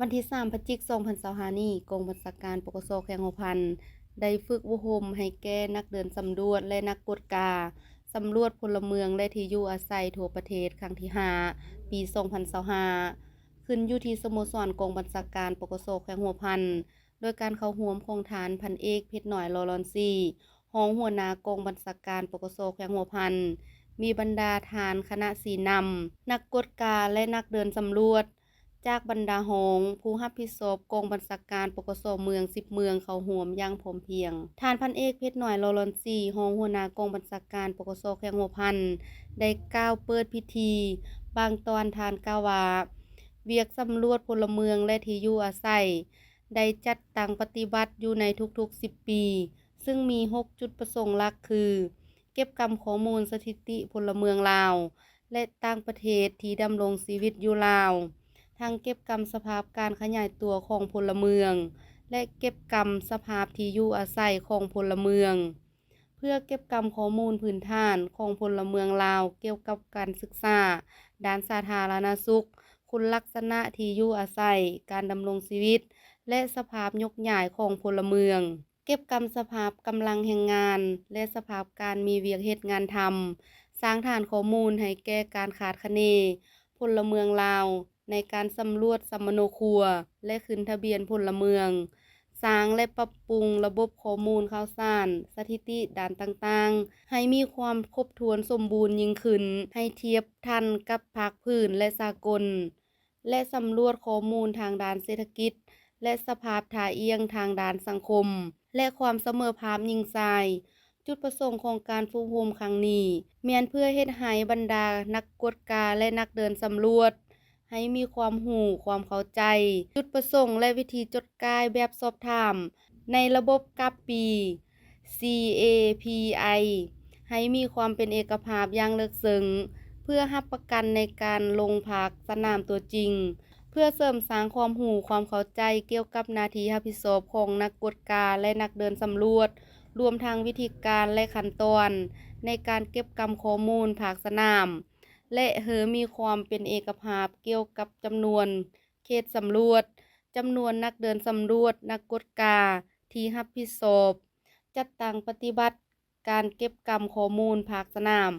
วันที่3พฤศจิกายน2025นี้กองบัญชาการปกสแขวงหัวพันได้ฝึกอบรมให้แก่นักเดินสำรวจและนักกวดกาสำรวจพลเมืองและที่อยู่อาศัยทั่วประเทศครั้งที่5ปี2025ขึ้นอยู่ที่สโมสรกองบัญชาการปกสแขวงหัวพันโดยการเข้าร่วมของฐานพันเอกเพชรน้อยลอรอนซีรองหัวหน้ากองบัญชาการปกสแขวงหัวพันมีบรรดาทานคณะสีนำนักกวดกาและนักเดินสำรวจจากบรรดาหงผู้รับผิดชอบกองบัญชาการปกสเมือง10เมืองเข้าร่วมอย่างพร้อมเพรียงท่านพันเอกเพชรน้อยลอรอนซีรองหัวหน้ากองบัญชาการปกสแขวงหัวพันได้กล่าวเปิดพิธีบางตอนทานกล่าวว่าเวียกสำรวจพลเมืองและที่อยู่อาศัยได้จัดตั้งปฏิบัติอยู่ในทุกๆ10ปีซึ่งมี6จุดประสงค์หลักคือเก็บกำข้อมูลสถิติพลเมืองลาวและต่างประเทศที่ดำรงชีวิตอยู่ลาวทั้งเก็บกำสภาพการขยายตัวของพลเมืองและเก็บกำสภาพที่อยู่อาศัยของพลเมืองเพื่อเก็บกำข้อมูลพื้นฐานของพลเมืองลาวเกี่ยวกับการศึกษาด้านสาธารณสุขคุณลักษณะที่อยู่อาศัยการดำรงชีวิตและสภาพยกย้ายของพลเมืองเก็บกำสภาพกำลังแรงงานและสภาพการมีเวียกเฮ็ดงานทำสร้างฐานข้อมูลให้แก่การขาดคะเนพลเมืองลาวในการสำรวจสัมมโนครัวและขึ้นทะเบียนพลเมืองสร้างและปรับปรุงระบบข้อมูลข่าวสารสถิติด้านต่างๆให้มีความครบถ้วนสมบูรณ์ยิ่งขึ้นให้เทียบทันกับภาคพื้นและสากลและสำรวจข้อมูลทางด้านเศรษฐกิจและสภาพท่าเอียงทางด้านสังคมและความเสมอภาคหญิงชายจุดประสงค์ของการฝึกอบรมครั้งนี้แม่นเพื่อเฮ็ดให้บรรดานักกวดกาและนักเดินสำรวจให้มีความรู้ความเข้าใจจุดประสงค์และวิธีจดกายแบบสอบถามในระบบกับปี CAPI ให้มีความเป็นเอกภาพอย่างลึกซึ้งเพื่อรับประกันในการลงภาคสนามตัวจริงเพื่อเสริมสร้างความรู้ความเข้าใจเกี่ยวกับหน้าที่รับผิดชอบของนักกวดกาและนักเดินสำรวจรวมทั้งวิธีการและขั้นตอนในการเก็บกำข้อมูลภาคสนามและมีความเป็นเอกภาพเกี่ยวกับจำนวนเขตสำรวจจำนวนนักเดินสำรวจนักกวดกาที่รับผิดชอบจัดตั้งปฏิบัติการเก็บกำข้อมูลภาคสนาม